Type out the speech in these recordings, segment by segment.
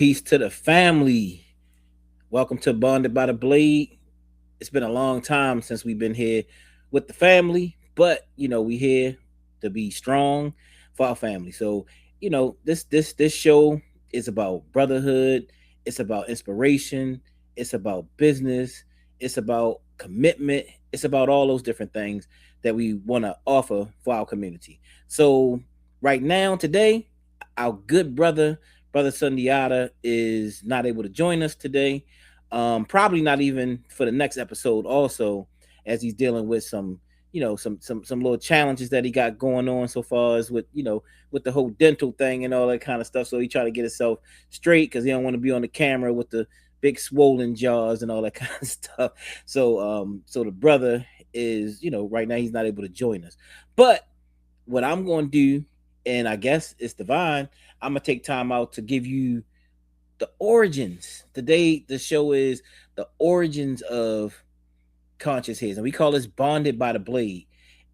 Peace to the family. Welcome to Bonded by the Blade. It's been a long time since we've been here with the family, but we here to be strong for our family. So, this show is about brotherhood, it's about inspiration, it's about business, it's about commitment, it's about all those different things that we want to offer for our community. So, right now, today, our good Brother Sundiata, is not able to join us today. Probably not even for the next episode. Also, as he's dealing with some little challenges that he got going on so far as with the whole dental thing and all that kind of stuff. So he trying to get himself straight because he don't want to be on the camera with the big swollen jaws and all that kind of stuff. So the brother is right now he's not able to join us. But what I'm going to do, and I guess it's divine, I'm going to take time out to give you the origins. Today, the show is the origins of Conscious Heads, and we call this Bonded by the Blade.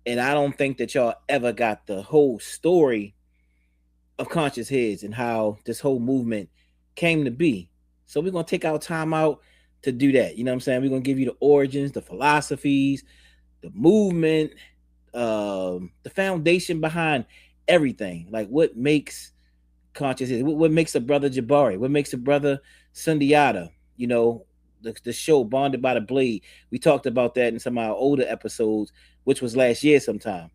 And I don't think that y'all ever got the whole story of Conscious Heads and how this whole movement came to be. So we're going to take our time out to do that. You know what I'm saying? We're going to give you the origins, the philosophies, the movement, the foundation behind everything. Like what makes Conscious Heads, what makes a brother Jabari, what makes a brother Sundiata, the show Bonded by the Blade. We talked about that in some of our older episodes, which was last year sometime.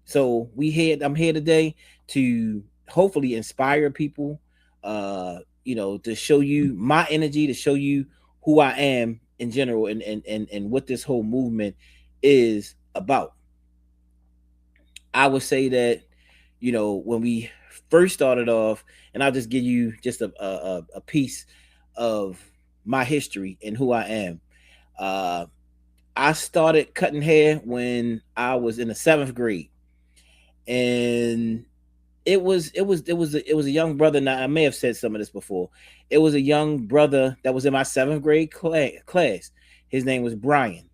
So I'm here today to hopefully inspire people, to show you my energy, to show you who I am in general and what this whole movement is about. I would say that, when we first started off, and I'll just give you just a piece of my history and who I am. I started cutting hair when I was in the 7th grade, and it was a young brother. Now I may have said some of this before. It was a young brother that was in my 7th grade class. His name was Brian,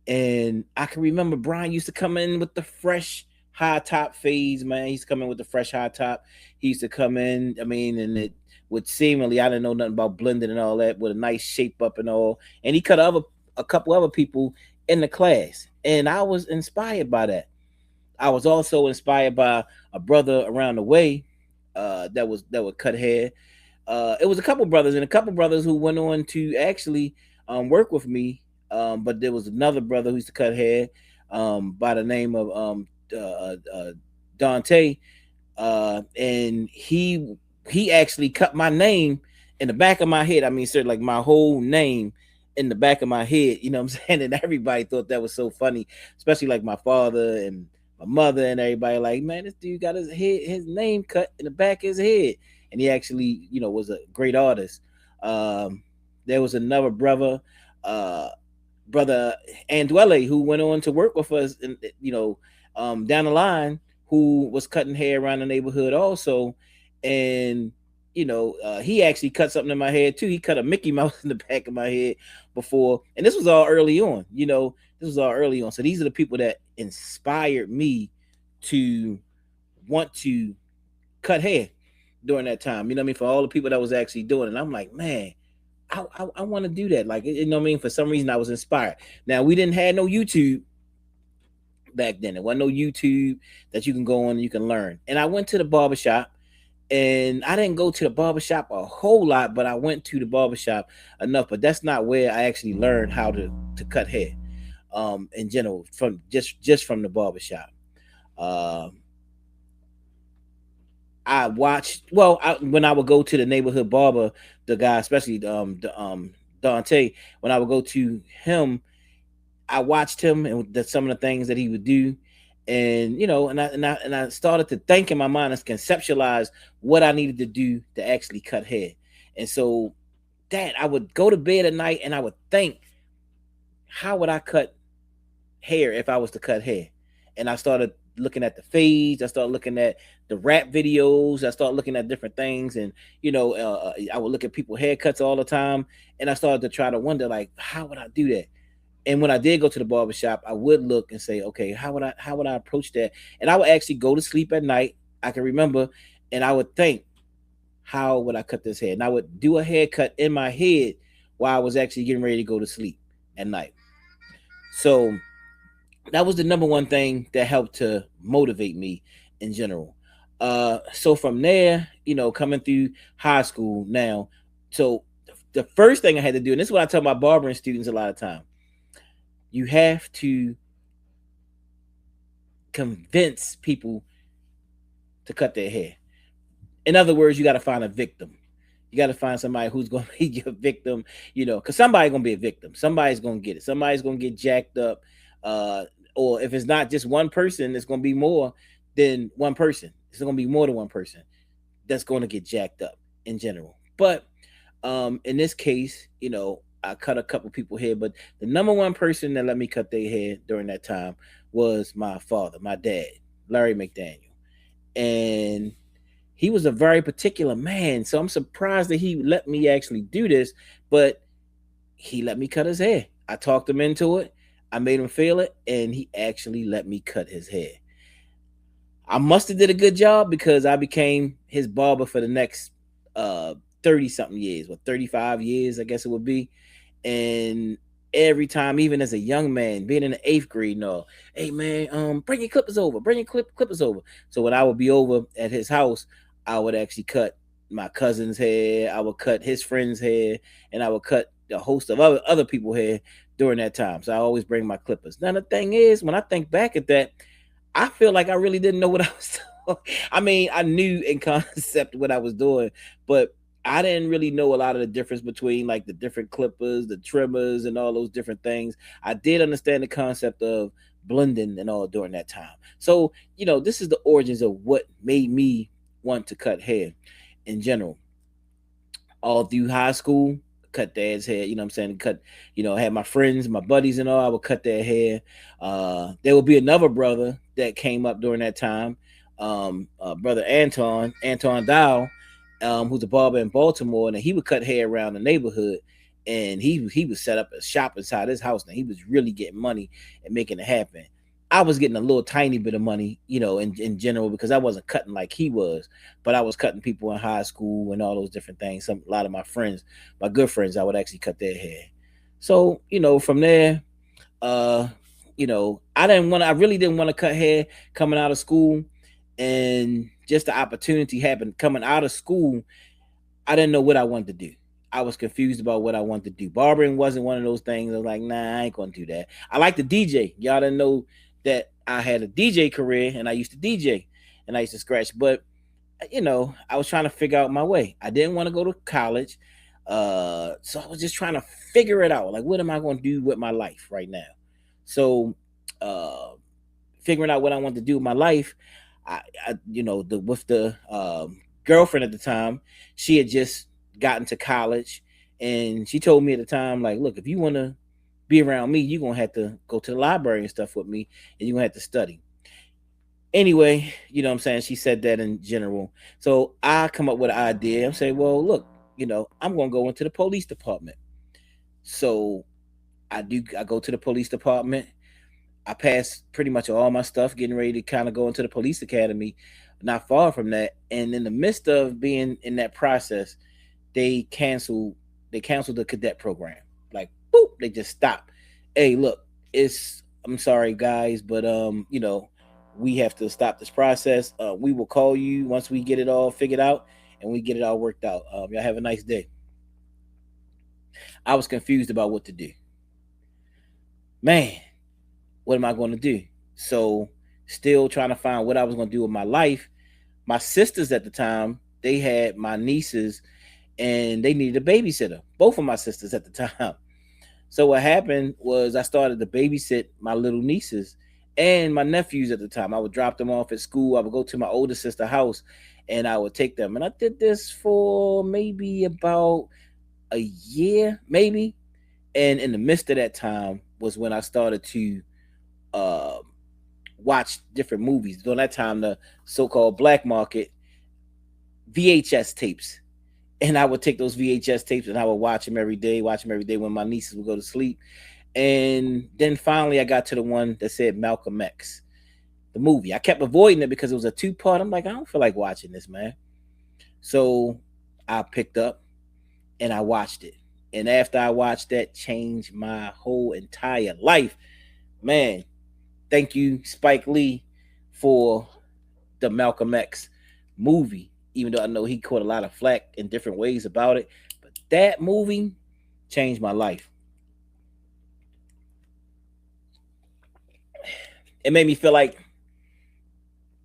and I can remember Brian used to come in with the fresh high top fades, man. He's coming with the fresh high top. He used to come in, and it would seemingly, I didn't know nothing about blending and all that, with a nice shape up and all. And he cut a couple other people in the class. And I was inspired by that. I was also inspired by a brother around the way that would cut hair. It was a couple brothers who went on to actually work with me. But there was another brother who used to cut hair by the name of Dante, and he actually cut my name in the back of my head. I mean, sir, like my whole name in the back of my head. You know what I'm saying? And everybody thought that was so funny, especially like my father and my mother and everybody. Like, man, this dude got his name cut in the back of his head, and he actually, was a great artist. There was another brother, brother Andwele, who went on to work with us, and down the line, who was cutting hair around the neighborhood also. And he actually cut something in my head too. He cut a Mickey Mouse in the back of my head before, and this was all early on. So these are the people that inspired me to want to cut hair during that time. You know what I mean? For all the people that was actually doing it, I'm like, man, I want to do that. Like, for some reason I was inspired. Now, we didn't have no YouTube back then. There wasn't no YouTube that you can go on and you can learn. And I went to the barbershop, and I didn't go to the barbershop a whole lot, but I went to the barbershop enough. But that's not where I actually learned how to cut hair in general, from just from the barbershop. I watched, when I would go to the neighborhood barber, the guy, especially Dante, when I would go to him, I watched him and some of the things that he would do, and and I started to think in my mind and conceptualize what I needed to do to actually cut hair. And so that I would go to bed at night and I would think, how would I cut hair if I was to cut hair? And I started looking at the fades. I started looking at the rap videos. I started looking at different things, and I would look at people's haircuts all the time, and I started to try to wonder, like, how would I do that? And when I did go to the barbershop, I would look and say, okay, how would I approach that? And I would actually go to sleep at night. I can remember, and I would think, how would I cut this hair? And I would do a haircut in my head while I was actually getting ready to go to sleep at night. So that was the number one thing that helped to motivate me in general. So from there, coming through high school now, so the first thing I had to do, and this is what I tell my barbering students a lot of time, you have to convince people to cut their hair. In other words, you got to find a victim. You got to find somebody who's going to be your victim, because somebody's going to be a victim. Somebody's going to get it. Somebody's going to get jacked up. Or if it's not just one person, it's going to be more than one person. It's going to be more than one person that's going to get jacked up in general. But in this case, I cut a couple people hair, but the number one person that let me cut their hair during that time was my father, my dad, Larry McDaniel. And he was a very particular man. So I'm surprised that he let me actually do this, but he let me cut his hair. I talked him into it. I made him feel it, and he actually let me cut his hair. I must have did a good job because I became his barber for the next 30-something years, 35 years, I guess it would be. And every time, even as a young man, being in the 8th grade, no, hey man, bring your clippers over, clippers over. So when I would be over at his house, I would actually cut my cousin's hair, I would cut his friend's hair, and I would cut a host of other people's hair during that time. So I always bring my clippers. Now the thing is, when I think back at that, I feel like I really didn't know what I was doing. I mean, I knew in concept what I was doing, but I didn't really know a lot of the difference between like the different clippers, the trimmers, and all those different things. I did understand the concept of blending and all during that time. So, this is the origins of what made me want to cut hair in general. All through high school, cut dad's hair, I'm saying? Cut, I had my friends, my buddies and all, I would cut their hair. There would be another brother that came up during that time, brother Anton Dow, who's a barber in Baltimore, and he would cut hair around the neighborhood, and he would set up a shop inside his house, and he was really getting money and making it happen. I was getting a little tiny bit of money, in general, because I wasn't cutting like he was, but I was cutting people in high school and all those different things. A lot of my friends, my good friends, I would actually cut their hair. So, from there, I really didn't want to cut hair coming out of school, and just the opportunity happened coming out of school. I didn't know what I wanted to do. I was confused about what I wanted to do. Barbering wasn't one of those things. I was like, nah, I ain't gonna do that. I like to DJ. Y'all didn't know that I had a DJ career, and I used to DJ, and I used to scratch. But I was trying to figure out my way. I didn't want to go to college, so I was just trying to figure it out. Like, what am I going to do with my life right now? So, figuring out what I wanted to do with my life, with the girlfriend at the time, she had just gotten to college, and she told me at the time, like, look, if you want to be around me, you're going to have to go to the library and stuff with me, and you're going to have to study. Anyway, what I'm saying? She said that in general. So I come up with an idea. I'm saying, well, look, I'm going to go into the police department. So I go to the police department. I pass pretty much all my stuff, getting ready to kind of go into the police academy, not far from that. And in the midst of being in that process, they canceled the cadet program. Like, boop, they just stopped. Hey, look, I'm sorry guys, but we have to stop this process. We will call you once we get it all figured out and we get it all worked out. Y'all have a nice day. I was confused about what to do. Man, what am I going to do? So still trying to find what I was going to do with my life. My sisters at the time, they had my nieces and they needed a babysitter. Both of my sisters at the time. So what happened was I started to babysit my little nieces and my nephews at the time. I would drop them off at school. I would go to my older sister's house and I would take them. And I did this for maybe about a year, maybe. And in the midst of that time was when I started to watch different movies. During that time, the so-called black market VHS tapes. And I would take those VHS tapes and I would watch them every day when my nieces would go to sleep. And then finally I got to the one that said Malcolm X, the movie. I kept avoiding it because it was a 2-part. I'm like, I don't feel like watching this, man. So I picked up and I watched it. And after I watched that, changed my whole entire life. Man, thank you, Spike Lee, for the Malcolm X movie. Even though I know he caught a lot of flack in different ways about it, but that movie changed my life. It made me feel like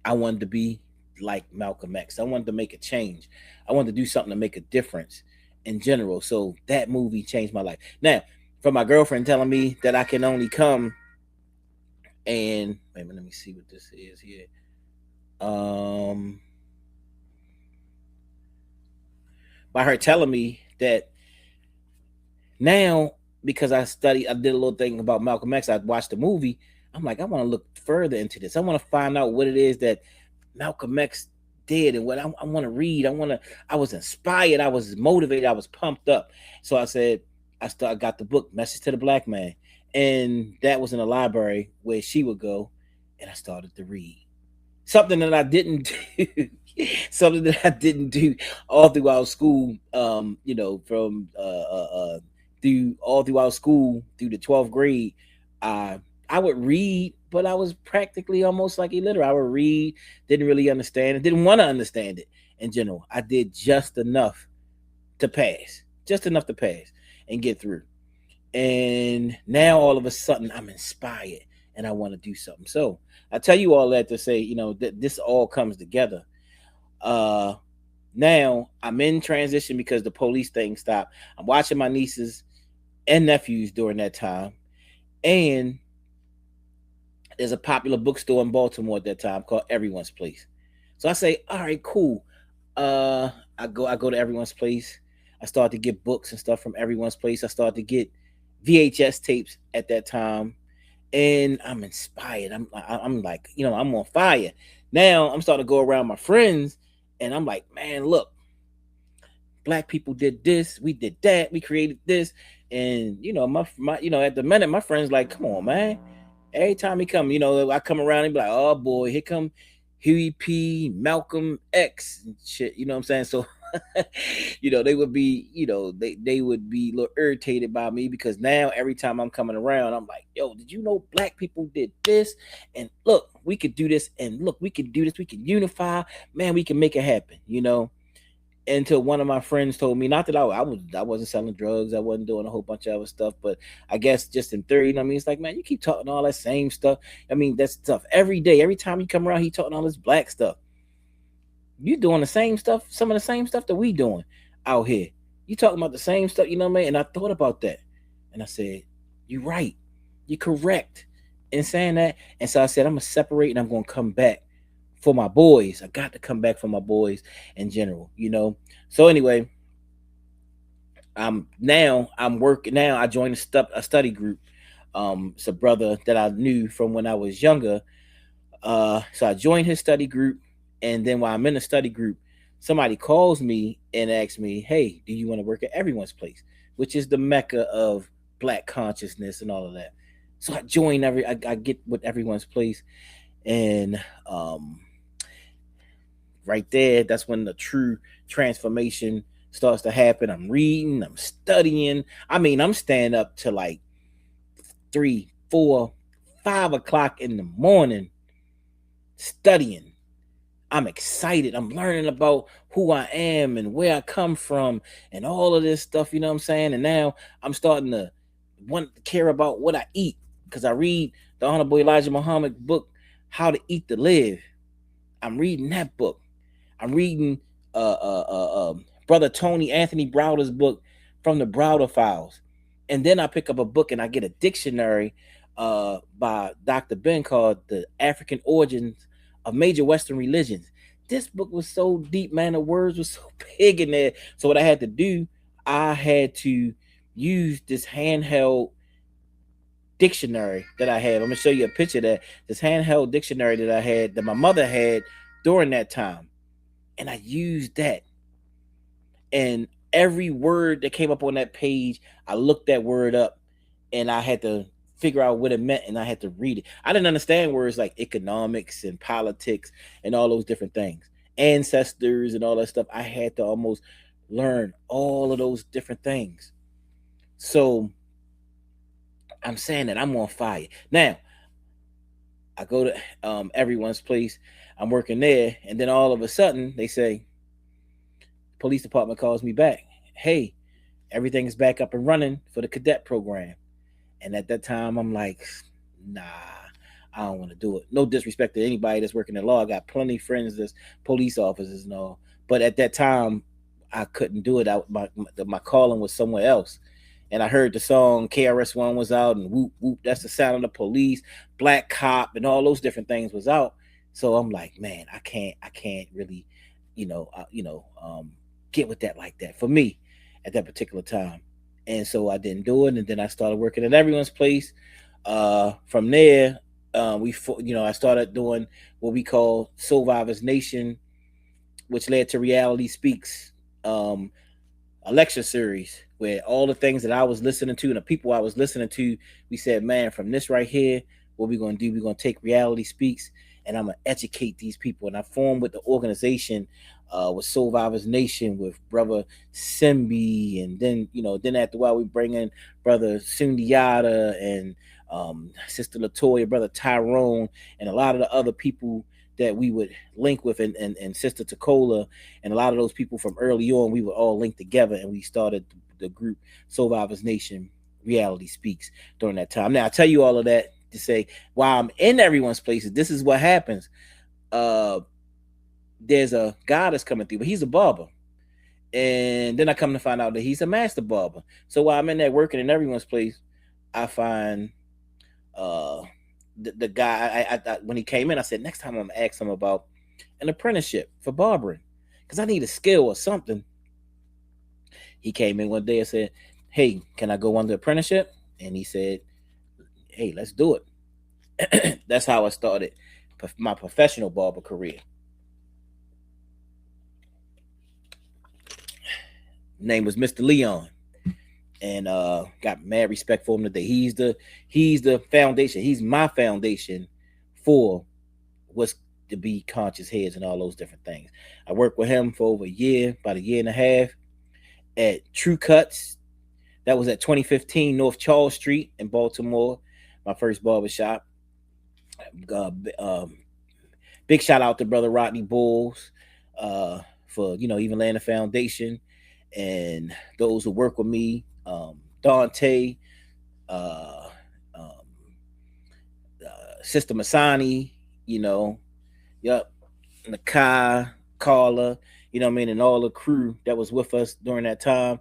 I wanted to be like Malcolm X. I wanted to make a change. I wanted to do something to make a difference in general. So that movie changed my life. Now, for my girlfriend telling me that I can only come and wait a minute, let me see what this is here. By her telling me that now, because I did a little thing about Malcolm X, I watched the movie. I'm like, I want to look further into this. I want to find out what it is that Malcolm X did and what I want to read. I was inspired. I was motivated. I was pumped up. So I said, I got the book, Message to the Black Man. And that was in a library where she would go. And I started to read. Something that I didn't do. Something that I didn't do all throughout school. From through all throughout school through the 12th grade. I would read, but I was practically almost like illiterate. I would read, didn't really understand it, didn't want to understand it in general. I did just enough to pass, and get through. And now all of a sudden I'm inspired and I want to do something. So I tell you all that to say, that this all comes together. Now I'm in transition because the police thing stopped. I'm watching my nieces and nephews during that time. And there's a popular bookstore in Baltimore at that time called Everyone's Place. So I say, all right, cool. I go to Everyone's Place. I start to get books and stuff from Everyone's Place. I start to get VHS tapes at that time, and I'm inspired. I'm like, I'm on fire. Now I'm starting to go around my friends, and I'm like, man, look, black people did this, we did that, we created this, and my at the minute my friends like, come on, man. Every time he come, I come around and be like, oh boy, here come Huey P, Malcolm X and shit. You know what I'm saying? So, they would be, they would be a little irritated by me because now every time I'm coming around, I'm like, yo, did you know black people did this? And look, we could do this. And look, we could do this. We can unify. Man, we can make it happen. Until one of my friends told me, not that I wasn't selling drugs, I wasn't doing a whole bunch of other stuff, but I guess just in theory, it's like, man, you keep talking all that same stuff. That stuff every day, every time you come around, he talking all this black stuff. You doing the same stuff, some of the same stuff that we doing out here. You talking about the same stuff, And I thought about that, and I said, you're right, you're correct in saying that. And so I said, I'm gonna separate, and I'm gonna come back for my boys. I got to come back for my boys in general, So anyway, I'm working now. I joined a study group. It's a brother that I knew from when I was younger. So I joined his study group, and then while I'm in the study group, somebody calls me and asks me, "Hey, do you want to work at Everyone's Place?" Which is the mecca of black consciousness and all of that. So I join I get with Everyone's Place, and right there, that's when the true transformation starts to happen. I'm reading, I'm studying. I'm staying up to like 3, 4, 5 o'clock in the morning studying. I'm excited. I'm learning about who I am and where I come from and all of this stuff, you know what I'm saying? And now I'm starting to want to care about what I eat because I read the Honorable Elijah Muhammad book, How to Eat to Live. I'm reading that book. I'm reading Brother Tony Anthony Browder's book, From the Browder Files. And then I pick up a book and I get a dictionary by Dr. Ben called The African Origins of Major Western Religions. This book was so deep, man. The words were so big in there. So what I had to do, I had to use this handheld dictionary that I had. I'm going to show you a picture of that. This handheld dictionary that I had, that my mother had during that time. And I used that. And every word that came up on that page, I looked that word up and I had to figure out what it meant and I had to read it. I didn't understand words like economics and politics and all those different things, ancestors and all that stuff. I had to almost learn all of those different things. So I'm saying that I'm on fire. Now, I go to everyone's place. I'm working there, and then all of a sudden they say, police department calls me back. Hey, everything is back up and running for the cadet program. And at that time, I'm like, nah, I don't want to do it. No disrespect to anybody that's working in law. I got plenty of friends that's police officers and all. But at that time, I couldn't do it. My calling was somewhere else. And I heard the song KRS-One was out, and whoop whoop, that's the sound of the police, Black Cop, and all those different things was out. So I'm like, man, I can't really, get with that like that for me at that particular time. And so I didn't do it, and then I started working at everyone's place. From there, I started doing what we call Survivors Nation, which led to Reality Speaks, um, a lecture series where all the things that I was listening to and the people I was listening to, we said, man, from this right here, what we're gonna do, we're gonna take Reality Speaks and I'm gonna educate these people. And I formed with the organization with Survivors Nation with brother Simbi, and then after a while we bring in brother Sundiata and sister Latoya, brother Tyrone, and a lot of the other people that we would link with, and sister Tacola, and a lot of those people from early on, we would all link together and we started the group Survivors Nation Reality Speaks during that time. Now I tell you all of that to say, while I'm in everyone's places, this is what happens. Uh there's a guy that's coming through, but he's a barber. And then I come to find out that he's a master barber. So while I'm in there working in everyone's place, I find uh the guy. When he came in, I said, next time I'm gonna ask him about an apprenticeship for barbering because I need a skill or something. He came in one day and said, hey, can I go on the apprenticeship? And he said, hey, let's do it. That's how I started my professional barber career. Name was Mr. Leon, and got mad respect for him today. He's the foundation. He's my foundation for what's to be conscious heads and all those different things. I worked with him for over a year, about a year and a half, at True Cuts. That was at 2015 North Charles Street in Baltimore, my first barbershop. Uh, um, Big shout out to brother Rodney Bulls for even laying the foundation, and those who work with me, Dante, uh, um, Sister Masani, you know, yep, Nakai, Carla, what I mean, and all the crew that was with us during that time.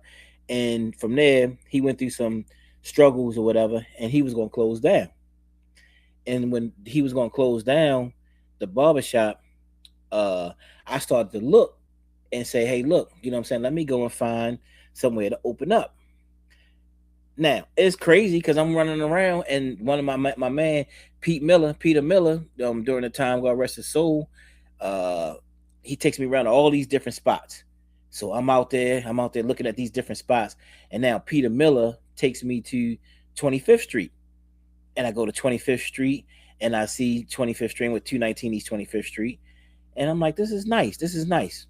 And from there, he went through some struggles or whatever, and he was going to close down. And when he was going to close down the barbershop, uh, I started to look and say, hey, look, what I'm saying? Let me go and find somewhere to open up. Now it's crazy because I'm running around, and one of my man Peter Miller, during the time, God rest his soul, uh, he takes me around to all these different spots. So I'm out there looking at these different spots, and now Peter Miller takes me to 25th Street, and I go to 25th Street, and I see 25th Street with 219 East 25th Street, and I'm like, this is nice. This is nice.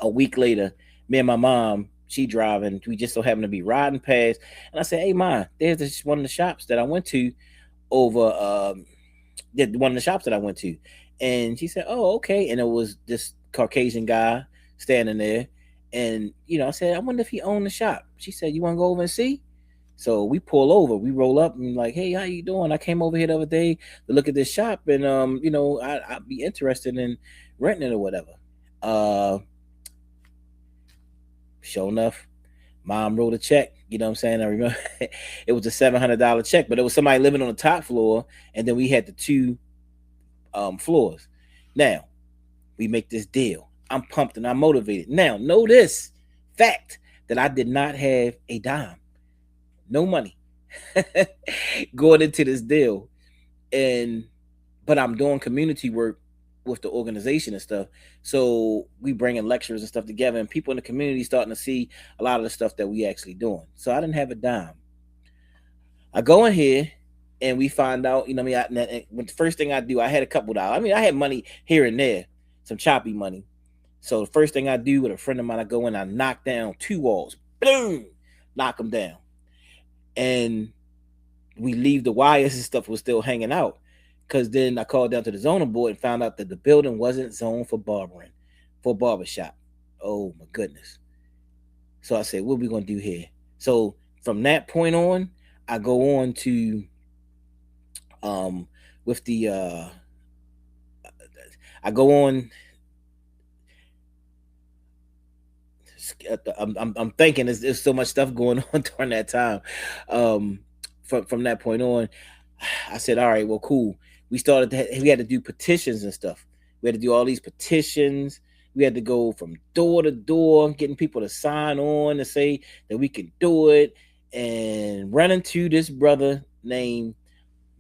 A week later, me and my mom, she driving, we just so happen to be riding past, and I said, hey mom, there's this one of the shops that I went to over one of the shops that I went to. And she said, oh, okay. And it was this Caucasian guy standing there. And I said, I wonder if he owned the shop. She said, you want to go over and see? So we pull over, we roll up, and like, hey, how you doing? I came over here the other day to look at this shop, and I'd be interested in renting it or whatever. Sure enough, mom wrote a check. You know what I'm saying? I remember it was a $700 check, but it was somebody living on the top floor, and then we had the two floors. Now we make this deal. I'm pumped and I'm motivated. Now, know this fact that I did not have a dime, no money going into this deal, but I'm doing community work with the organization and stuff. So we bringing lectures and stuff together, and people in the community starting to see a lot of the stuff that we actually doing. So I didn't have a dime. I go in here and we find out, when the first thing I do, I had a couple dollars. I mean, I had money here and there, some choppy money. So the first thing I do with a friend of mine, I go in, I knock down 2 walls, boom, knock them down, and we leave the wires and stuff was still hanging out. Cause then I called down to the zoning board and found out that the building wasn't zoned for barbering, for barbershop. Oh my goodness. So I said, what are we gonna do here? So from that point on, I go on to um with the I go on. I'm thinking there's so much stuff going on during that time. Um, from that point on, I said, all right, well, cool. We had to do petitions and stuff. We had to do all these petitions. We had to go from door to door, getting people to sign on to say that we can do it, and run into this brother named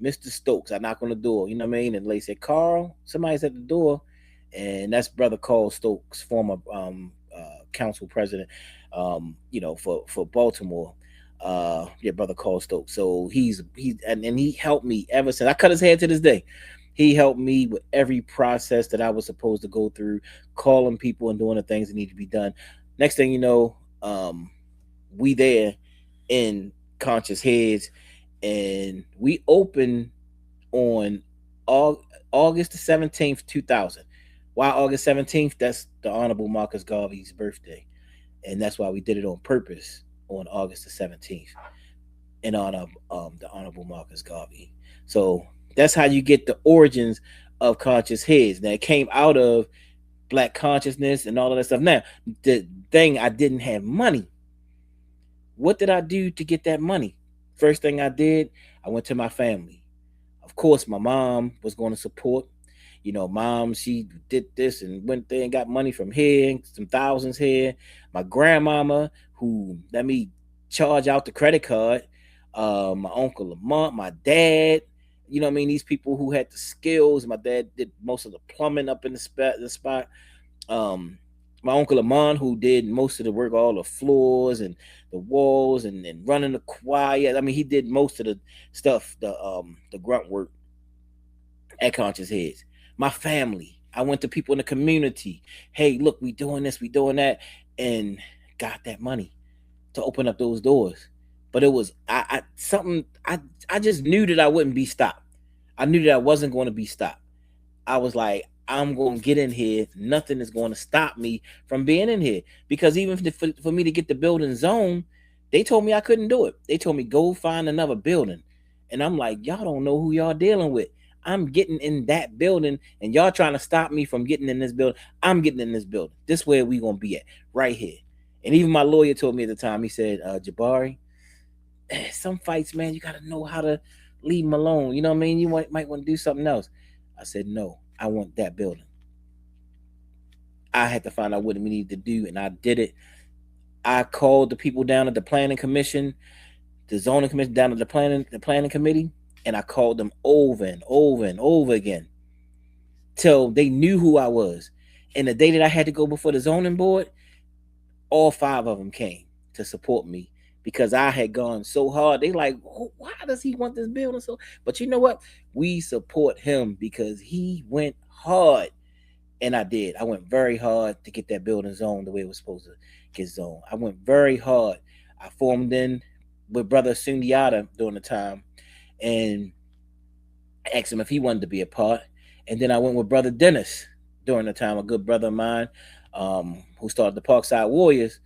Mr. Stokes. I knock on the door, you know what I mean? And they said, Carl, somebody's at the door. And that's brother Carl Stokes, former council president, for Baltimore. Yeah, brother Carl Stokes. So and he helped me ever since. I cut his hair to this day. He helped me with every process that I was supposed to go through, calling people and doing the things that need to be done. Next thing you know, we there in Conscious Heads, and we opened on August the 17th, 2000. Why August 17th? That's the Honorable Marcus Garvey's birthday. And that's why we did it on purpose on August the 17th in honor of the Honorable Marcus Garvey. So that's how you get the origins of Conscious Heads. Now, it came out of Black consciousness and all of that stuff. Now, the thing, I didn't have money. What did I do to get that money? First thing I did, I went to my family. Of course, my mom was going to support. Mom, she did this and went there and got money from here, some thousands here. My grandmama, who let me charge out the credit card. My uncle Lamont, my dad. You know what I mean? These people who had the skills. My dad did most of the plumbing up in the spot. My uncle Lamont, who did most of the work, all the floors and the walls and running the choir. I mean, he did most of the stuff, the grunt work at Conscious Heads. My family, I went to people in the community. Hey, look, we doing this, we doing that, and got that money to open up those doors. But it was I just knew that I wouldn't be stopped. I knew that I wasn't going to be stopped. I was like, I'm going to get in here. Nothing is going to stop me from being in here. Because even for me to get the building zone, they told me I couldn't do it. They told me, go find another building. And I'm like, y'all don't know who y'all dealing with. I'm getting in that building, and y'all trying to stop me from getting in this building. I'm getting in this building. This where we going to be at, right here. And even my lawyer told me at the time, he said, Jabari, some fights, man, you got to know how to leave them alone. You know what I mean? You might want to do something else. I said, no, I want that building. I had to find out what we needed to do, and I did it. I called the people down at the planning commission, the zoning commission, down at the planning committee, and I called them over and over and over again till they knew who I was. And the day that I had to go before the zoning board, all 5 of them came to support me because I had gone so hard. They like, oh, why does he want this building so? But you know what? We support him because he went hard. And I did. I went very hard to get that building zoned the way it was supposed to get zoned. I went very hard. I formed in with brother Sundiata during the time and asked him if he wanted to be a part. And then I went with brother Dennis during the time, a good brother of mine, who started the Parkside Warriors.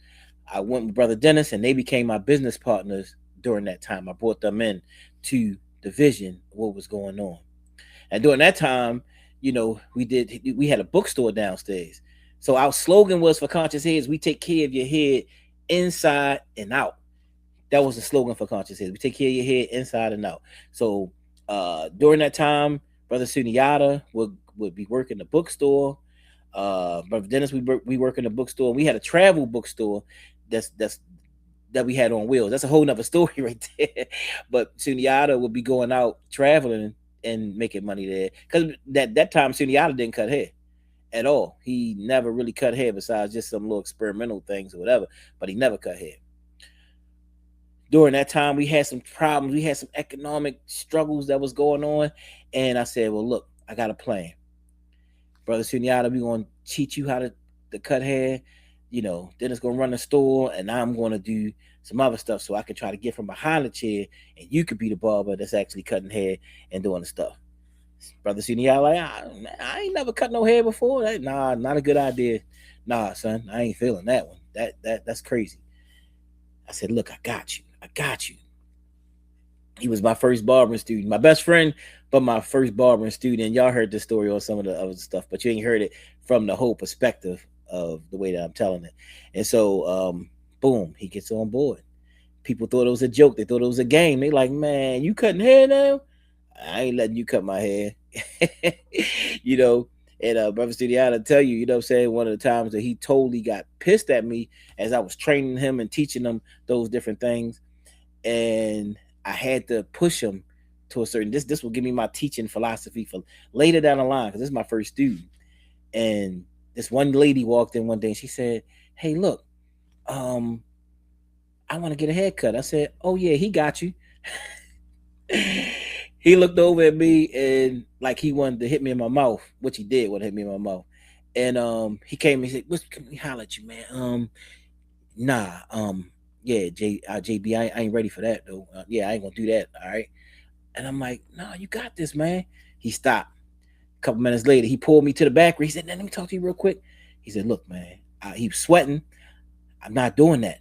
I went with brother Dennis, and they became my business partners during that time. I brought them in to the vision of what was going on. And during that time, we had a bookstore downstairs. So our slogan was for Conscious Heads, we take care of your head inside and out. That was the slogan for Conscious Heads. We take care of your head inside and out. So during that time, brother Sundiata would be working the bookstore. Brother Dennis, we work in the bookstore. We had a travel bookstore that we had on wheels. That's a whole nother story right there. But Sundiata would be going out traveling and making money there. Because that time Sundiata didn't cut hair at all. He never really cut hair besides just some little experimental things or whatever. But he never cut hair. During that time, we had some problems. We had some economic struggles that was going on. And I said, well, look, I got a plan. Brother Sundiata, we're going to teach you how to the cut hair, then it's gonna run the store, and I'm gonna do some other stuff so I can try to get from behind the chair, and you could be the barber that's actually cutting hair and doing the stuff. Brother Senior, like, I ain't never cut no hair before. Nah, not a good idea. Nah, son, I ain't feeling that one. That's crazy. I said, look, I got you. I got you. He was my first barbering student, my best friend, but my first barbering student. Y'all heard the story on some of the other stuff, but you ain't heard it from the whole perspective of the way that I'm telling it. And so, boom, he gets on board. People thought it was a joke. They thought it was a game. They like, man, you cutting hair now? I ain't letting you cut my hair. you know, and Brother Studio, I tell you, you know what I'm saying, one of the times that he totally got pissed at me as I was training him and teaching him those different things. And I had to push him to a certain, this will give me my teaching philosophy for later down the line, because this is my first student. And this one lady walked in one day and she said, hey, look, I want to get a haircut. I said, oh yeah, he got you. He looked over at me and like he wanted to hit me in my mouth, which he did want to hit me in my mouth. And he came and said, "Can we holler at you, man? Nah, yeah, JB, I ain't ready for that though. Yeah, I ain't gonna do that. All right." And I'm like, "No, you got this, man." He stopped. A couple minutes later, he pulled me to the back where he said, "Let me talk to you real quick." He said, "Look, man," he was sweating. "I'm not doing that.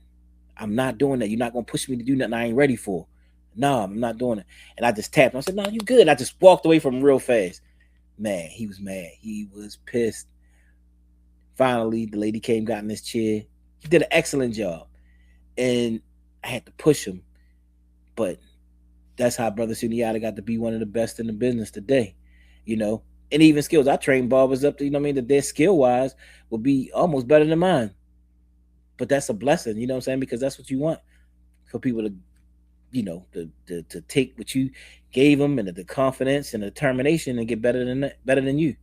I'm not doing that. You're not gonna push me to do nothing I ain't ready for. No, I'm not doing it." And I just tapped him. I said, "No, you good." I just walked away from him real fast. Man, he was mad. He was pissed. Finally, the lady came, got in this chair. He did an excellent job. And I had to push him. But that's how Brother Suniata got to be one of the best in the business today. You know, and even skills. I train barbers up to, you know what I mean, that their skill wise will be almost better than mine. But that's a blessing, you know what I'm saying? Because that's what you want, for people to, to take what you gave them, and the confidence and the determination, and get better than you.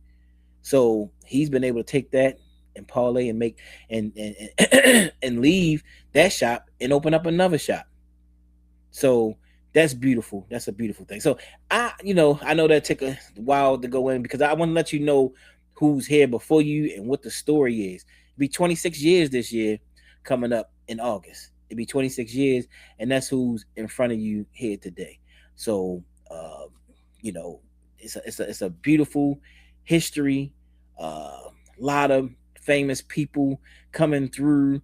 So he's been able to take that and parlay and make and and leave that shop and open up another shop. So that's beautiful. That's a beautiful thing. So I know that took a while to go in, because I want to let you know who's here before you and what the story is. It'll be 26 years this year, coming up in August. It'll be 26 years, and that's who's in front of you here today. So, you know, it's a beautiful history. A lot of famous people coming through,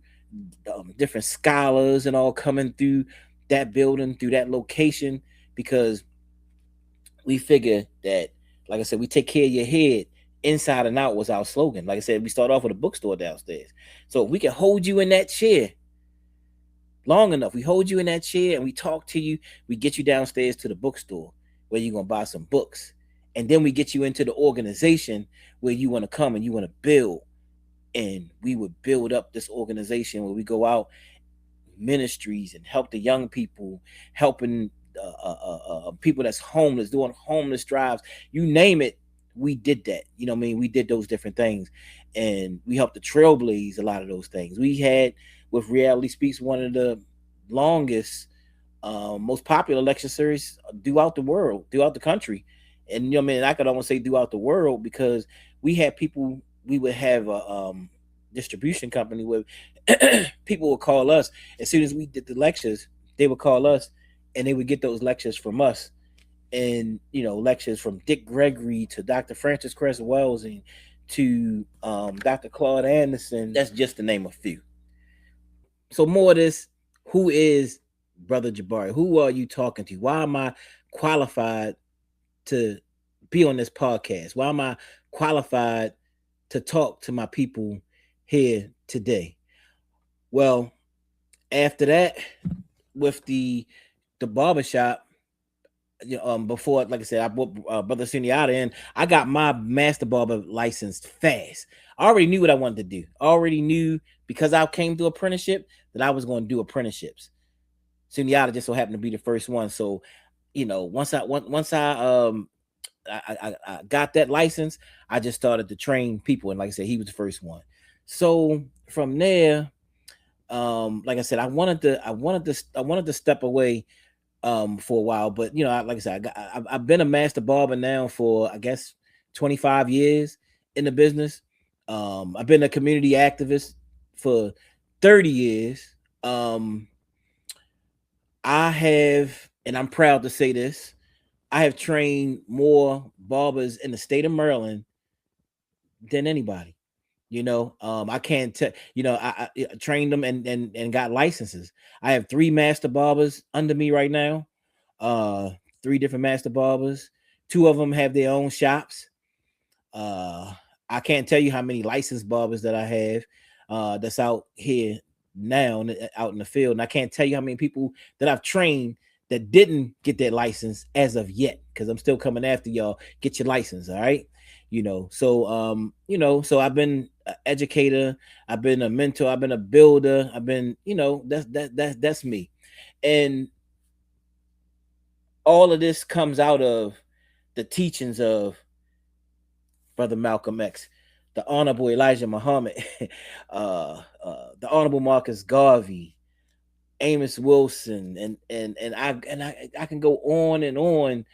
different scholars and all coming through that building, through that location, because we figure that, like I said, we take care of your head inside and out was our slogan. Like I said, we start off with a bookstore downstairs. So if we can hold you in that chair long enough, we hold you in that chair and we talk to you, we get you downstairs to the bookstore where you're going to buy some books. And then we get you into the organization where you want to come and you want to build. And we would build up this organization where we go out ministries and help the young people, helping people that's homeless, doing homeless drives, you name it. We did that. You know what I mean? We did those different things, and we helped to trailblaze a lot of those things. We had, with Reality Speaks, one of the longest, most popular lecture series throughout the world, throughout the country. And you know what I mean? I could almost say throughout the world, because we had people, we would have a distribution company where people would call us as soon as we did the lectures. They would call us, and they would get those lectures from us. And lectures from Dick Gregory to Dr. Francis Cress Wells and to Dr. Claude Anderson. That's just to name a few. So more of this. Who is Brother Jabari? Who are you talking to? Why am I qualified to be on this podcast? Why am I qualified to talk to my people here today? Well, after that, with the barbershop, before, like I said, I brought Brother Suniata in, I got my master barber licensed fast. I already knew what I wanted to do. I already knew, because I came through apprenticeship, that I was going to do apprenticeships. Suniata just so happened to be the first one. So, once I got that license, I just started to train people, and like I said, he was the first one. So from there, like I said, I wanted to step away for a while, but like I said, I've been a master barber now for, I guess, 25 years in the business. I've been a community activist for 30 years. I have, and I'm proud to say this, I have trained more barbers in the state of Maryland than anybody. I can't tell. I trained them and got licenses. I have 3 master barbers under me right now. Uh, 3 different master barbers. 2 of them have their own shops. Uh, I can't tell you how many licensed barbers that I have that's out here now out in the field, and I can't tell you how many people that I've trained that didn't get their license as of yet, because I'm still coming after y'all. Get your license, all right? So I've been an educator, I've been a mentor, I've been a builder, I've been, that's me, and all of this comes out of the teachings of Brother Malcolm X, the Honorable Elijah Muhammad, the Honorable Marcus Garvey, Amos Wilson, and I can go on and on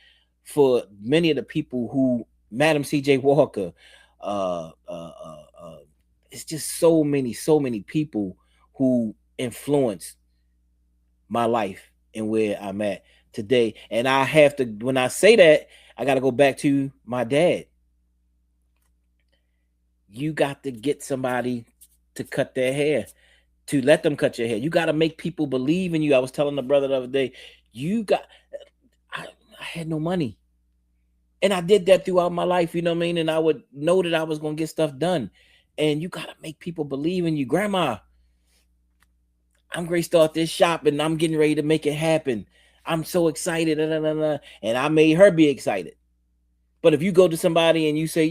for many of the people who Madam C.J. Walker. Uh, uh, uh, uh, it's just so many people who influenced my life and where I'm at today. And I have to, when I say that, I got to go back to my dad. You got to get somebody to cut their hair, to let them cut your hair. You got to make people believe in you. I was telling the brother the other day, you got, I had no money. And I did that throughout my life, you know what I mean? And I would know that I was going to get stuff done. And you got to make people believe in you. Grandma, I'm going to start this shop and I'm getting ready to make it happen. I'm so excited. And I made her be excited. But if you go to somebody and you say,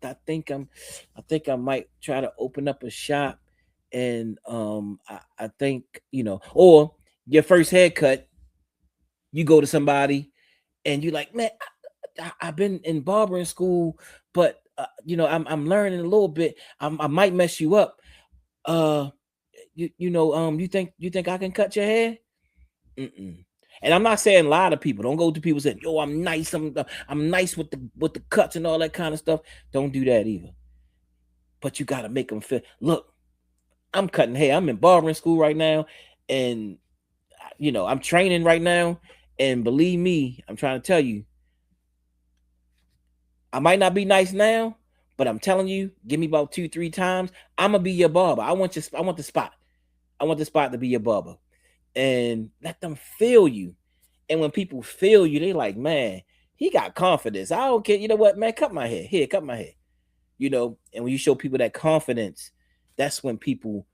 I think I might try to open up a shop, and I think, or your first haircut, you go to somebody and you like, man, I've been in barbering school, but I'm learning a little bit. I might mess you up. Uh, you think I can cut your hair? Mm-mm. And I'm not saying lie to people. Don't go to people saying, "Yo, I'm nice. I'm nice with the cuts and all that kind of stuff." Don't do that either. But you got to make them feel. Look, I'm cutting hair. I'm in barbering school right now, and I'm training right now. And believe me, I'm trying to tell you, I might not be nice now, but I'm telling you, give me about 2, 3 times, I'm gonna be your barber. I want I want the spot. I want the spot to be your barber, and let them feel you. And when people feel you, they like, man, he got confidence. I don't care. You know what, man? Cut my hair. Here, cut my hair. And when you show people that confidence, that's when people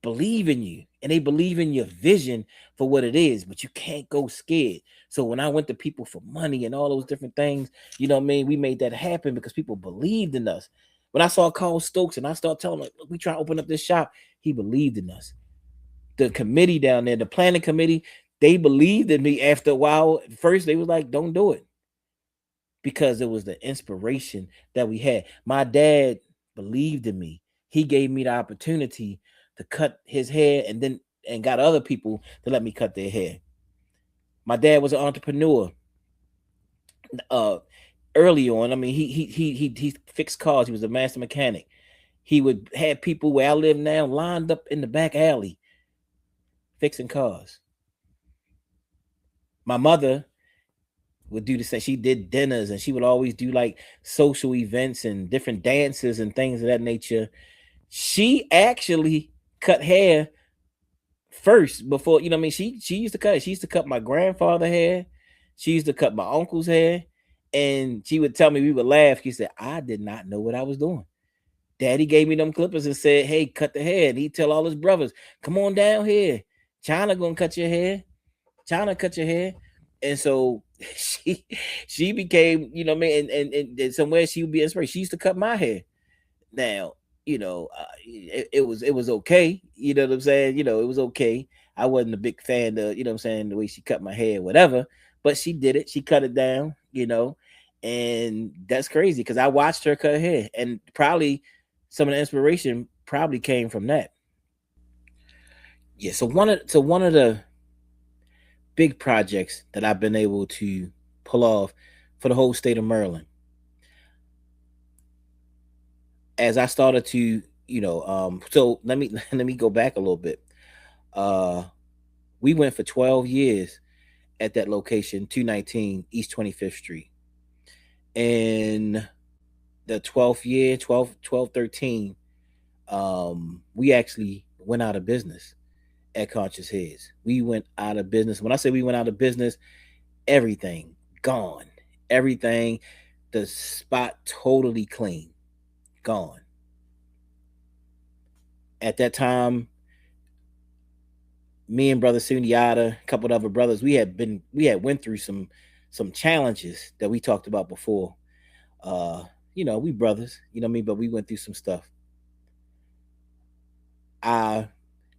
believe in you and they believe in your vision for what it is, but you can't go scared. So when I went to people for money and all those different things, we made that happen because people believed in us. When I saw Carl Stokes and I started telling him, like, look, we try to open up this shop, he believed in us. The committee down there, the planning committee, they believed in me. After a while, at first they was like, don't do it, because it was the inspiration that we had. My dad believed in me. He gave me the opportunity to cut his hair, and got other people to let me cut their hair. My dad was an entrepreneur. Uh Early on, I mean, he fixed cars. He was a master mechanic. He would have people where I live now lined up in the back alley fixing cars. My mother would do the same. She did dinners and she would always do like social events and different dances and things of that nature. She actually cut hair first before, she used to cut it. She used to cut my grandfather hair. She used to cut my uncle's hair. And she would tell me, we would laugh. She said, I did not know what I was doing. Daddy gave me them clippers and said, hey, cut the hair. And he'd tell all his brothers, come on down here. China gonna cut your hair. China cut your hair. And so she she became, and somewhere she would be inspired. She used to cut my hair. Now, it was okay. You know what I'm saying? It was okay. I wasn't a big fan of, what I'm saying, the way she cut my hair, whatever. But she did it. She cut it down, and that's crazy because I watched her cut hair, and probably some of the inspiration probably came from that. Yeah. So one of the big projects that I've been able to pull off for the whole state of Maryland. as I started to, so let me go back a little bit. Uh, we went for 12 years at that location, 219 East 25th Street. And the 12th year, 13, we actually went out of business at Conscious Heads. We went out of business. When I say we went out of business, everything gone. Everything, the spot totally clean, gone. At that time, me and brother Sunyata, a couple of other brothers, we had went through some challenges that we talked about before. Uh, we brothers, you know what I mean, but we went through some stuff. I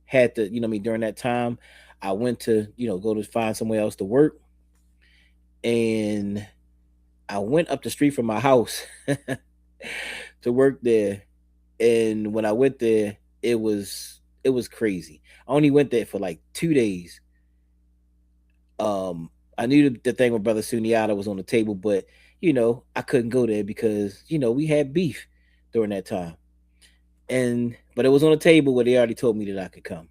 had to, you know what I mean, during that time, I went to, go to find somewhere else to work. And I went up the street from my house to work there. And when I went there, it was crazy. I only went there for like 2 days. I knew the thing with brother Sunyata was on the table, but I couldn't go there because we had beef during that time. And but it was on the table where they already told me that I could come.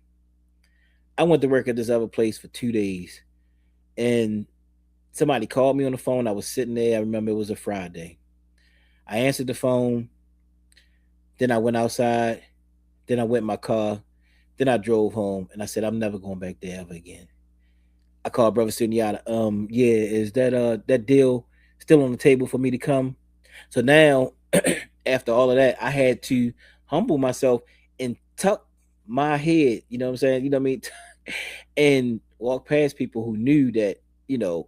I went to work at this other place for 2 days, and somebody called me on the phone. I was sitting there. I remember it was a Friday. I answered the phone. Then I went outside. Then I went in my car. Then I drove home, and I said, I'm never going back there ever again. I called brother Sunyata. Yeah, is that deal still on the table for me to come? So now, after all of that, I had to humble myself and tuck my head. You know what I'm saying? You know what I mean? And walk past people who knew that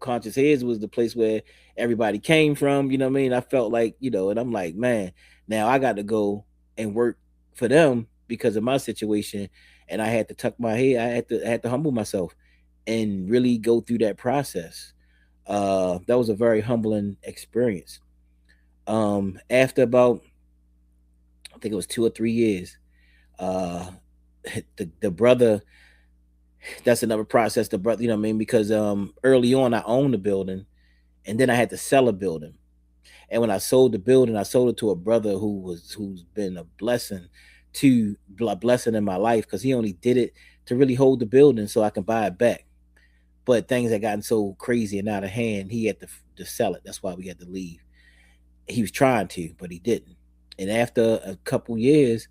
Conscious Heads was the place where everybody came from. You know what I mean? I felt like and I'm like, man, now I got to go and work for them because of my situation, and I had to tuck my head. I had to humble myself and really go through that process. That was a very humbling experience. After about, I think it was 2 or 3 years, uh, the brother, that's another process. The brother, you know what I mean? Because early on, I owned the building, and then I had to sell a building. And when I sold the building, I sold it to a brother who's been a blessing in my life, because he only did it to really hold the building so I can buy it back. But things had gotten so crazy and out of hand, he had to sell it. That's why we had to leave. He was trying to, but he didn't. And after a couple years,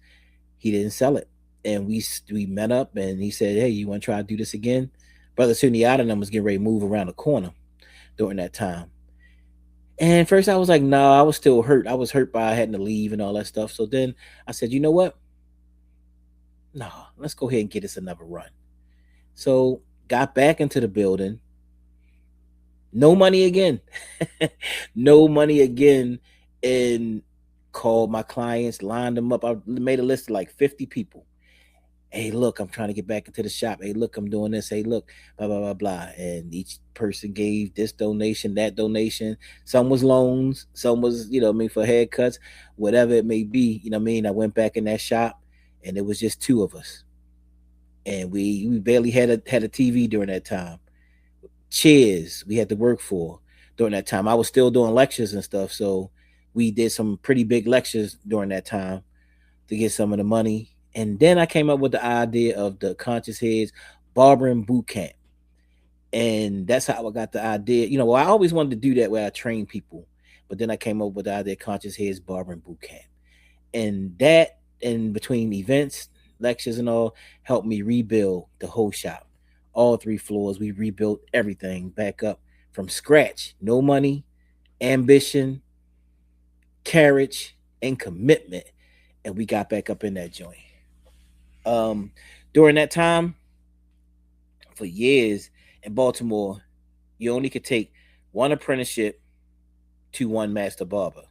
he didn't sell it. And we met up, and he said, "Hey, you want to try to do this again?" Brother Sunyata and them was getting ready to move around the corner during that time. And first I was like, no, I was still hurt. I was hurt by having to leave and all that stuff. So then I said, you know what? No, let's go ahead and get us another run. So got back into the building. No money again. No money again. And called my clients, lined them up. I made a list of like 50 people. Hey, look, I'm trying to get back into the shop. Hey, look, I'm doing this. Hey, look, blah, blah, blah, blah. And each person gave this donation, that donation. Some was loans, some was, I mean, for haircuts, whatever it may be. You know what I mean? I went back in that shop, and it was just two of us. And we barely had a TV during that time. Chairs we had to work for during that time. I was still doing lectures and stuff. So we did some pretty big lectures during that time to get some of the money. And then I came up with the idea of the Conscious Heads Barbering Boot Camp. And that's how I got the idea. Well, I always wanted to do that where I train people. But then I came up with the idea of Conscious Heads Barbering Boot Camp. And that, in between events, lectures, and all, helped me rebuild the whole shop. All 3 floors, we rebuilt everything back up from scratch. No money, ambition, courage, and commitment. And we got back up in that joint. Um, During that time, for years in Baltimore, you only could take one apprenticeship to one master barber.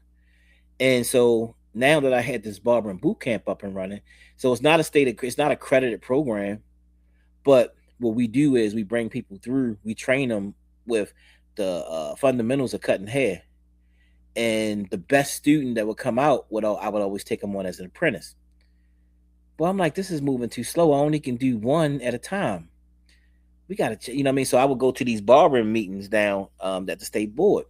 And so now that I had this barbering boot camp up and running, so it's not a accredited program, but what we do is we bring people through, we train them with the fundamentals of cutting hair. And the best student that would come out, I would always take them on as an apprentice. Well, I'm like, this is moving too slow. I only can do one at a time. We got to, you know what I mean? So I would go to these barbering meetings down at the state board.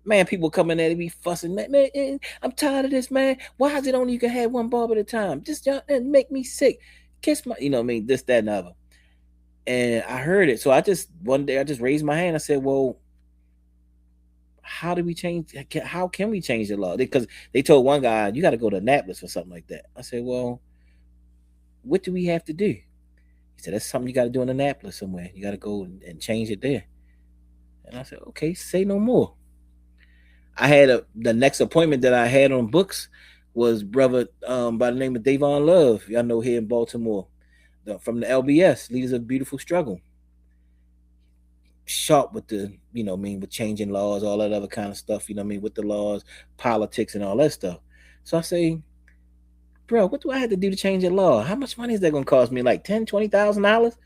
Man, people coming there, they be fussing. Man, I'm tired of this, man. Why is it only you can have one barber at a time? Just make me sick. Kiss my, this, that, and the other. And I heard it. So one day I just raised my hand. I said, well, how do we change? How can we change the law? Because they told one guy, you got to go to Annapolis or something like that. I said, well, what do we have to do? He said, that's something you got to do in Annapolis somewhere. You got to go and change it there. And I said, okay, say no more. I had the next appointment that I had on books was brother by the name of Davon Love. Y'all know here in Baltimore, from the LBS, Leaders of Beautiful Struggle. Sharp with the, with changing laws, all that other kind of stuff, with the laws, politics, and all that stuff. So I say, bro, what do I have to do to change the law? How much money is that going to cost me? Like $10,000-$20,000?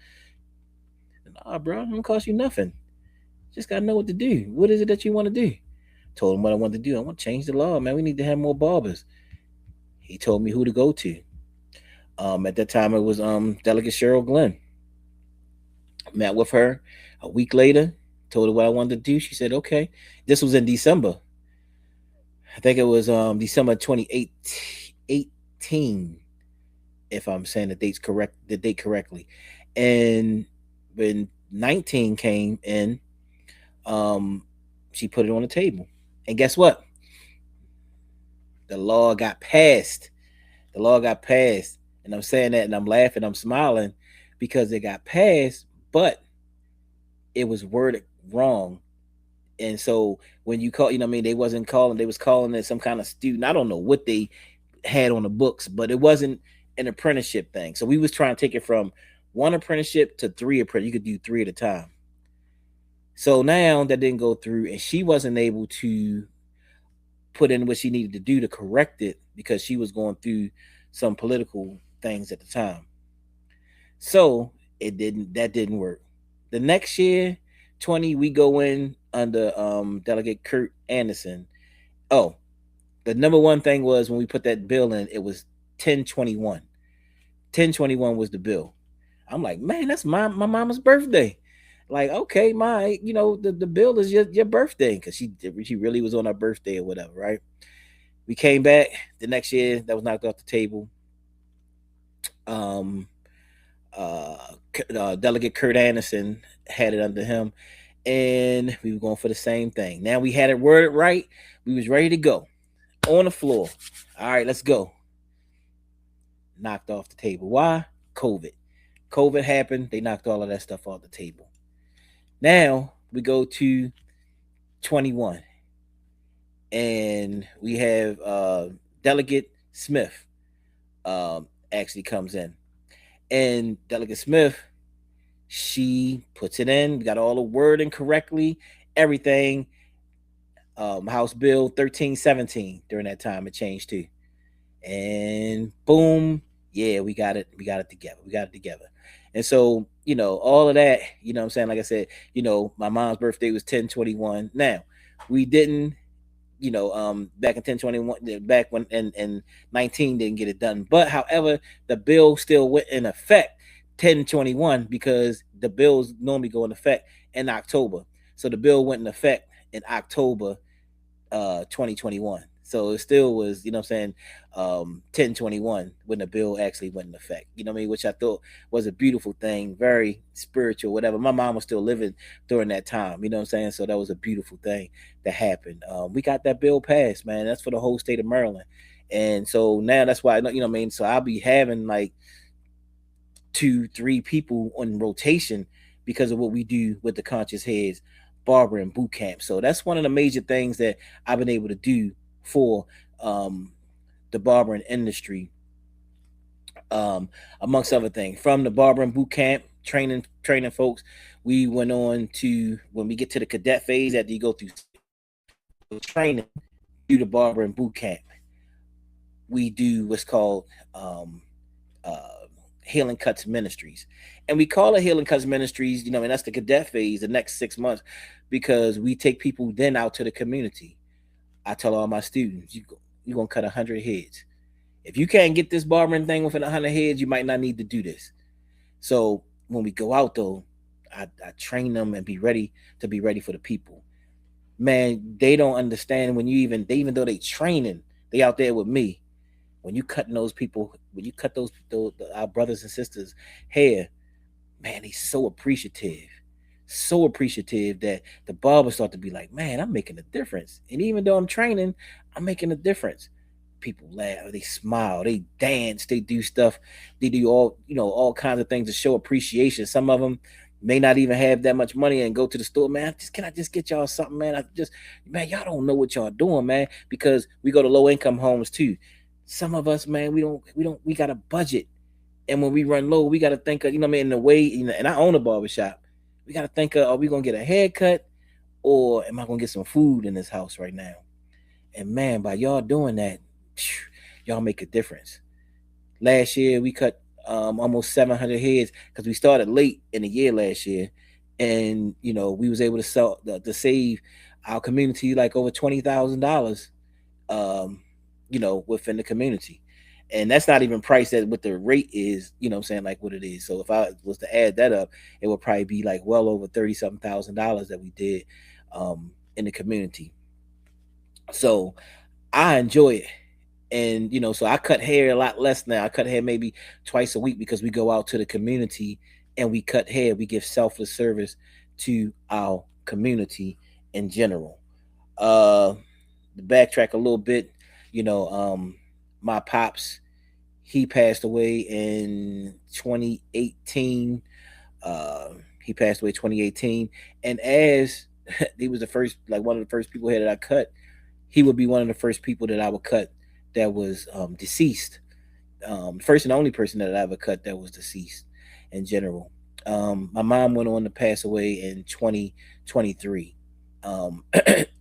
Nah, bro, it don't cost you nothing. Just got to know what to do. What is it that you want to do? Told him what I wanted to do. I want to change the law, man. We need to have more barbers. He told me who to go to. At that time, it was Delegate Cheryl Glenn. Met with her a week later. Told her what I wanted to do. She said, "Okay." This was in December. I think it was December 2018, if I'm saying the date correctly. And when 19 came in, she put it on the table. And guess what? The law got passed. The law got passed. And I'm saying that and I'm laughing, I'm smiling because it got passed, but it was worded wrong. And so when you call, they wasn't calling, they was calling it some kind of student. I don't know what they had on the books, but it wasn't an apprenticeship thing. So we was trying to take it from one apprenticeship to 3 apprenticeships. You could do 3 at a time. So now that didn't go through, and she wasn't able to put in what she needed to do to correct it because she was going through some political things at the time. So that didn't work. The next year, 20, we go in under Delegate Kurt Anderson. Oh, the number one thing was when we put that bill in, it was 1021. 1021 was the bill. I'm like, man, that's my mama's birthday. Like, okay, the bill is your birthday, because she really was on her birthday or whatever, right? We came back the next year, that was knocked off the table. Delegate Kurt Anderson had it under him, and we were going for the same thing. Now we had it worded right. We was ready to go on the floor. All right, let's go. Knocked off the table. Why? COVID happened. They knocked all of that stuff off the table. Now we go to 21, and we have Delegate Smith actually comes in. And Delegate Smith, she puts it in. We got all the wording correctly, everything. House Bill 1317 during that time it changed too. And boom, yeah, we got it together. And so, all of that, what I'm saying, like I said, my mom's birthday was 1021. Now, we didn't, back in 1021, back when and 19 didn't get it done. But however, the bill still went in effect 1021 because the bills normally go in effect in October. So the bill went in effect in October 2021. So it still was, 1021 when the bill actually went in effect. Which I thought was a beautiful thing, very spiritual, whatever. My mom was still living during that time, So that was a beautiful thing that happened. We got that bill passed, man. That's for the whole state of Maryland. And so now that's why, So I'll be having like 2-3 people on rotation because of what we do with the Conscious Heads Barbering Boot Camp. So that's one of the major things that I've been able to do for the barbering industry, amongst other things. From the barbering boot camp, training folks, we went on to, when we get to the cadet phase, after you go through training, do the barbering boot camp, we do what's called Healing Cuts Ministries. And we call it Healing Cuts Ministries, and that's the cadet phase, the next 6 months, because we take people then out to the community. I tell all my students, you're going to cut 100 heads. If you can't get this barbering thing within 100 heads, you might not need to do this. So when we go out, though, I train them and be ready for the people. Man, they don't understand when even though they training, they out there with me. When you cutting those people, when you cut those our brothers and sisters hair, man, he's so appreciative that the barber start to be like, man, I'm making a difference. And even though I'm training, I'm making a difference. People laugh, they smile, they dance, they do stuff, they do all kinds of things to show appreciation. Some of them may not even have that much money and go to the store, man. Can I just get y'all something, man? Man, y'all don't know what y'all doing, man, because we go to low income homes too. Some of us, man, we got a budget, and when we run low, we got to think of, what I mean, in the way, and I own a barbershop. We got to think of, are we going to get a haircut, or am I going to get some food in this house right now? And man, by y'all doing that, y'all make a difference. Last year, we cut almost 700 heads because we started late in the year last year. And, we was able to save our community like over $20,000, within the community. And that's not even priced at what the rate is, I'm saying, like what it is. So if I was to add that up, it would probably be like well over 30 something $1,000 that we did in the community. So I enjoy it. And so I cut hair a lot less now. I cut hair maybe twice a week because we go out to the community and we cut hair. We give selfless service to our community in general. To backtrack a little bit, my pops, he passed away in 2018. He passed away 2018, and as he was the first, like one of the first people here that I cut, he would be one of the first people that I would cut that was deceased. First and only person that I ever cut that was deceased in general. My mom went on to pass away in 2023.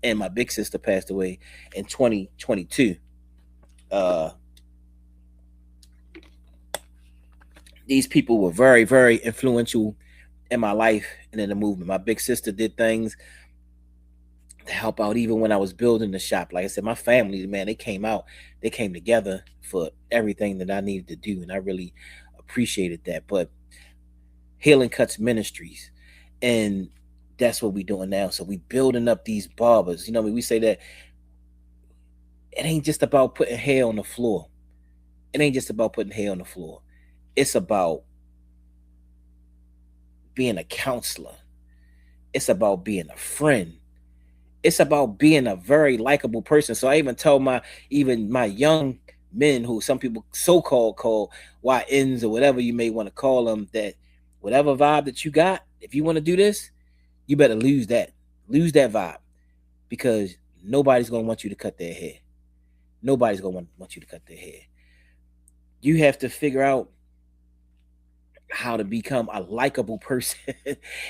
And my big sister passed away in 2022. These people were very, very influential in my life and in the movement. My big sister did things to help out even when I was building the shop. Like I said, my family, man, they came together for everything that I needed to do, and I really appreciated that. But Healing Cuts Ministries, and that's what we're doing now. So we building up these barbers. We say that it ain't just about putting hair on the floor. It ain't just about putting hair on the floor. It's about being a counselor. It's about being a friend. It's about being a very likable person. So I even tell my young men, who some people so-called call YNs or whatever you may want to call them, that whatever vibe that you got, if you want to do this, you better lose that vibe, because nobody's going to want you to cut their hair. Nobody's going to want you to cut their hair. You have to figure out how to become a likable person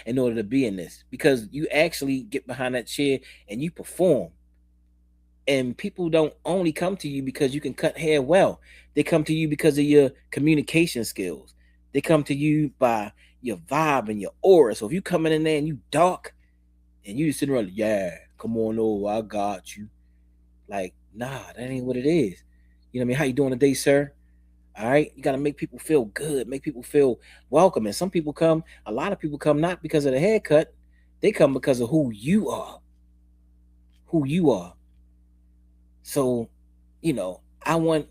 in order to be in this, because you actually get behind that chair and you perform. And people don't only come to you because you can cut hair well. They come to you because of your communication skills. They come to you by your vibe and your aura. So if you coming in there and you dark and you just sitting around, yeah, come on over, I got you. Like, nah, that ain't what it is. You know what I mean? How you doing today, sir? All right, you got to make people feel good, make people feel welcome. And a lot of people come not because of the haircut, they come because of who you are. So, I want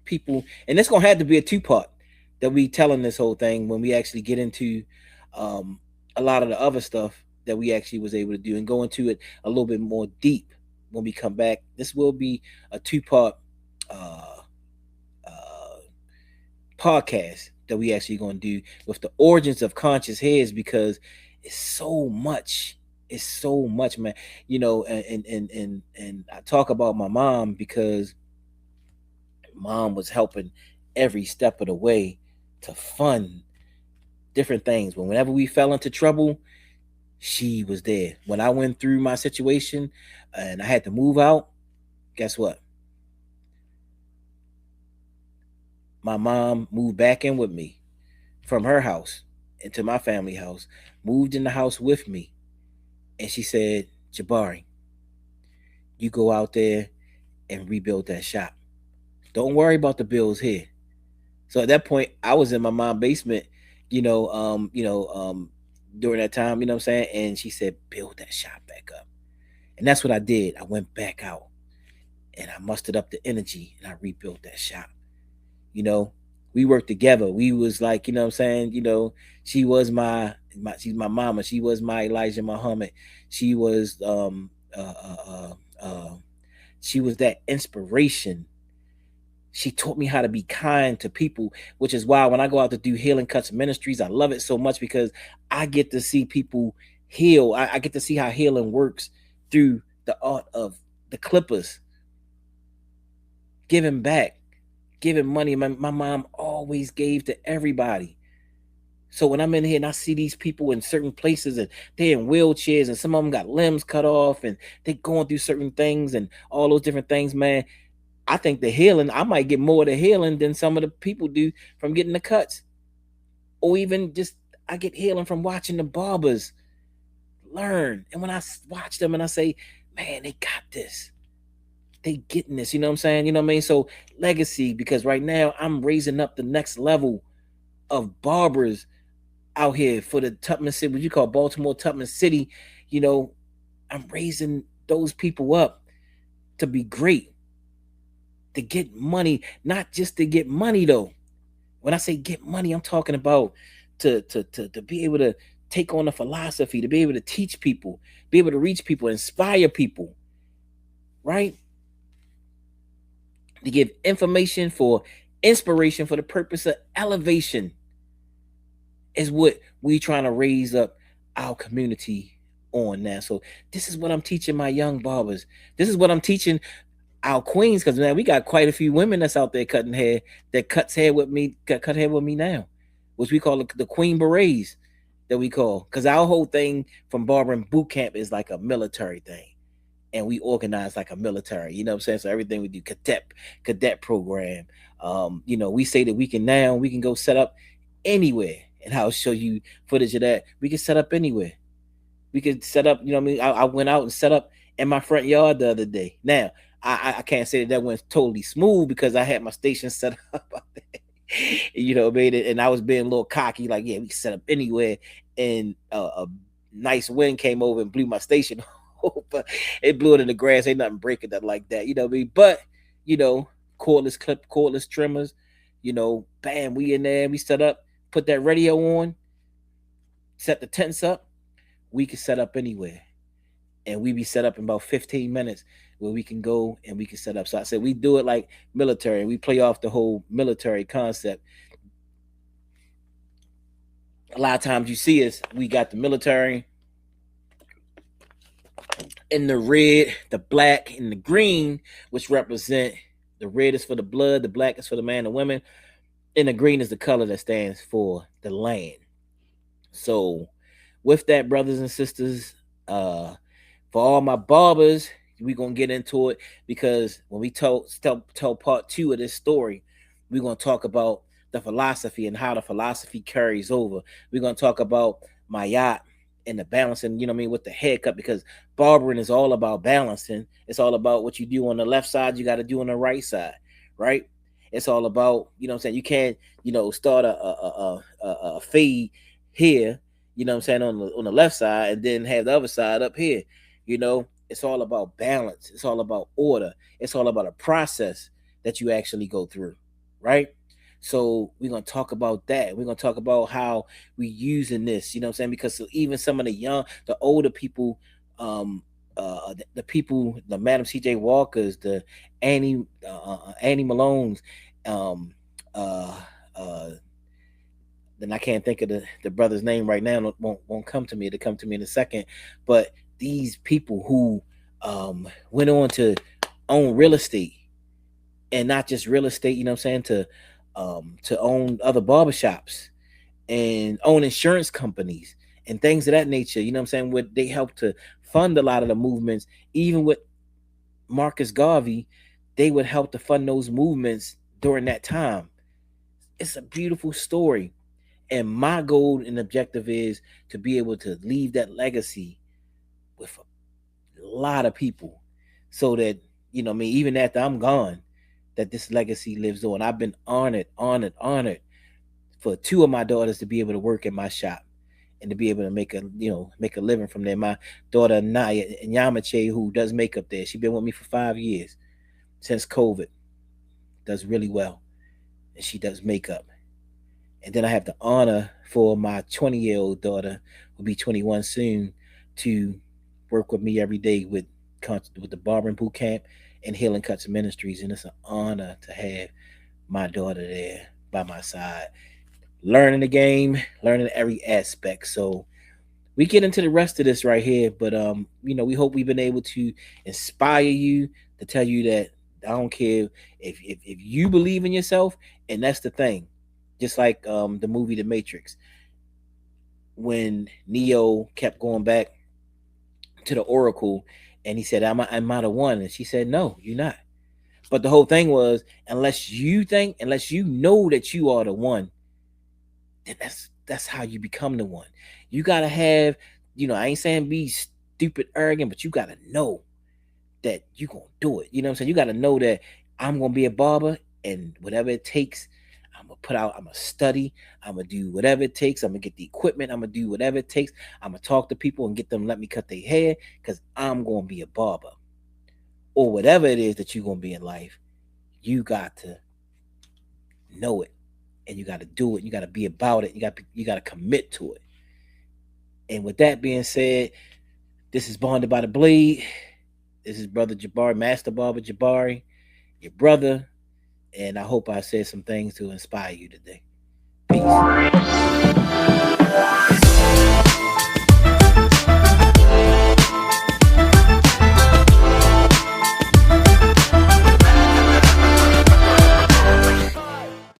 people, and it's going to have to be a two-part that we telling this whole thing when we actually get into a lot of the other stuff that we actually was able to do, and go into it a little bit more deep when we come back. This will be a two-part podcast that we actually going to do with the origins of Conscious Heads, because it's so much, man. And I talk about my mom because mom was helping every step of the way to fund different things. Whenever we fell into trouble, she was there. When I went through my situation and I had to move out, guess what? My mom moved back in with me from her house into my family house, moved in the house with me. And she said, Jabari, you go out there and rebuild that shop. Don't worry about the bills here. So at that point, I was in my mom's basement, during that time, you know what I'm saying? And she said, build that shop back up. And that's what I did. I went back out and I mustered up the energy and I rebuilt that shop. You know, we worked together. We was like, you know what I'm saying? She was she's my mama. She was my Elijah Muhammad. She was she was that inspiration. She taught me how to be kind to people, which is why when I go out to do Healing Cuts Ministries, I love it so much because I get to see people heal. I get to see how healing works through the art of the clippers, giving back, giving money. My mom always gave to everybody. So when I'm in here and I see these people in certain places and they're in wheelchairs and some of them got limbs cut off and they going through certain things and all those different things, man, I think the healing, I might get more of the healing than some of the people do from getting the cuts. Or even just, I get healing from watching the barbers learn. And when I watch them and I say, man, they got this. They getting this, you know what I'm saying? You know what I mean? So legacy, because right now I'm raising up the next level of barbers out here for the Tubman City, what you call Baltimore Tubman City. I'm raising those people up to be great, to get money, not just to get money though. When I say get money, I'm talking about to be able to take on a philosophy, to be able to teach people, be able to reach people, inspire people, right? To give information for inspiration for the purpose of elevation is what we trying to raise up our community on now. So this is what I'm teaching my young barbers. This is what I'm teaching our queens, because man, we got quite a few women that's out there cutting hair, that cut hair with me now, which we call the queen berets, that we call, because our whole thing from barbering boot camp is like a military thing, and we organize like a military, you know what I'm saying? So everything we do, cadet program, we say that we can go set up anywhere, and I'll show you footage of that. We can set up anywhere. We could set up, you know what I mean? I went out and set up in my front yard the other day. Now, I can't say that went totally smooth because I had my station set up out there. Made it, and I was being a little cocky, like, yeah, we can set up anywhere. And a nice wind came over and blew my station over. It blew it in the grass. Ain't nothing breaking that like that, you know what I mean? But, cordless trimmers, bam, we in there, we set up, put that radio on, set the tents up. We can set up anywhere, and we be set up in about 15 minutes where we can go and we can set up. So I said we do it like military, and we play off the whole military concept. A lot of times you see us, we got the military in the red, the black, and the green, which represent, the red is for the blood, the black is for the man and women, and the green is the color that stands for the land. So with that, brothers and sisters, for all my barbers, we're gonna get into it, because when we tell part 2 of this story, we're gonna talk about the philosophy and how the philosophy carries over. We're gonna talk about Mayat and the balancing, you know what I mean, with the haircut, because barbering is all about balancing. It's all about what you do on the left side, you got to do on the right side, right? It's all about, you know what I'm saying, you can't, start a fade here, you know what I'm saying, on the left side, and then have the other side up here. It's all about balance. It's all about order. It's all about a process that you actually go through, right? So we're gonna talk about that. We're gonna talk about how we using this, you know what I'm saying? Because even some of the older people, the people, the Madam C.J. Walkers, the Annie Malones, um, uh, uh, then I can't think of the brother's name right now. It won't come to me. It'll come to me in a second. But these people who went on to own real estate, and not just real estate, you know what I'm saying, to own other barbershops and own insurance companies and things of that nature, you know what I'm saying, where they help to fund a lot of the movements. Even with Marcus Garvey, they would help to fund those movements during that time. It's a beautiful story. And my goal and objective is to be able to leave that legacy with a lot of people, so that, even after I'm gone, that this legacy lives on. I've been honored for 2 of my daughters to be able to work in my shop. and to be able to make a living from there. My daughter Naya Nyamache, who does makeup there, she's been with me for 5 years since COVID. Does really well, and she does makeup. And then I have the honor for my 20-year-old daughter, who'll be 21 soon, to work with me every day with the Barbering Boot Camp and Healing Cuts Ministries. And it's an honor to have my daughter there by my side, learning the game, learning every aspect. So we get into the rest of this right here, but we hope we've been able to inspire you, to tell you that I don't care if you believe in yourself, and that's the thing. Just like the movie The Matrix, when Neo kept going back to the Oracle, and he said, "Am I the one?" And she said, "No, you're not." But the whole thing was, unless you know that you are the one, then that's how you become the one. You gotta have, I ain't saying be stupid, arrogant, but you gotta know that you gonna do it. You know what I'm saying? You gotta know that I'm gonna be a barber, and whatever it takes, I'm gonna study, I'm gonna do whatever it takes, I'm gonna get the equipment, I'm gonna do whatever it takes, I'm gonna talk to people and get them to let me cut their hair, because I'm gonna be a barber. Or whatever it is that you're gonna be in life, you got to know it, and you got to do it. You got to be about it. You got to commit to it. And with that being said, this is Bonded by the Blade. This is Brother Jabari, Master Barber Jabari, your brother. And I hope I said some things to inspire you today. Peace.